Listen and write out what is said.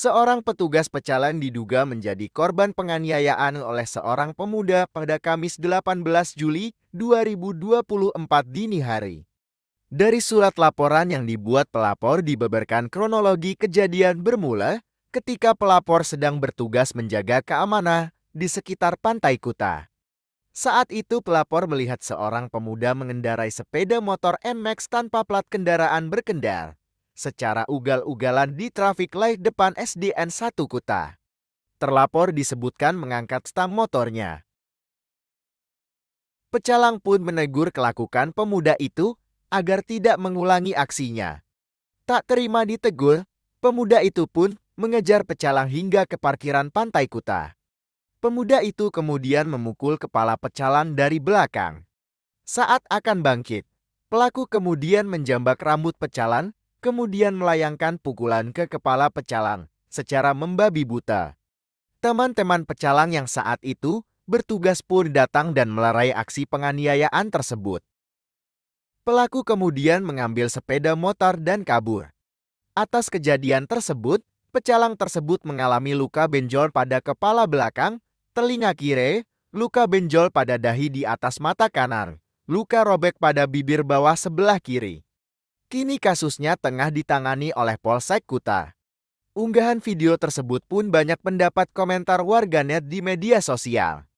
Seorang petugas pecalang diduga menjadi korban penganiayaan oleh seorang pemuda pada Kamis 18 Juli 2024 dini hari. Dari surat laporan yang dibuat pelapor dibeberkan kronologi kejadian bermula ketika pelapor sedang bertugas menjaga keamanan di sekitar Pantai Kuta. Saat itu pelapor melihat seorang pemuda mengendarai sepeda motor NMAX tanpa plat kendaraan berkendar secara ugal-ugalan di traffic light depan SDN 1 Kuta. Terlapor disebutkan mengangkat stang motornya. Pecalang pun menegur kelakuan pemuda itu agar tidak mengulangi aksinya. Tak terima ditegur, pemuda itu pun mengejar pecalang hingga ke parkiran Pantai Kuta. Pemuda itu kemudian memukul kepala pecalang dari belakang. Saat akan bangkit, pelaku kemudian menjambak rambut pecalang, kemudian melayangkan pukulan ke kepala pecalang secara membabi buta. Teman-teman pecalang yang saat itu bertugas pun datang dan melerai aksi penganiayaan tersebut. Pelaku kemudian mengambil sepeda motor dan kabur. Atas kejadian tersebut, pecalang tersebut mengalami luka benjol pada kepala belakang, telinga kiri, luka benjol pada dahi di atas mata kanan, luka robek pada bibir bawah sebelah kiri. Kini kasusnya tengah ditangani oleh Polsek Kuta. Unggahan video tersebut pun banyak mendapat komentar warganet di media sosial.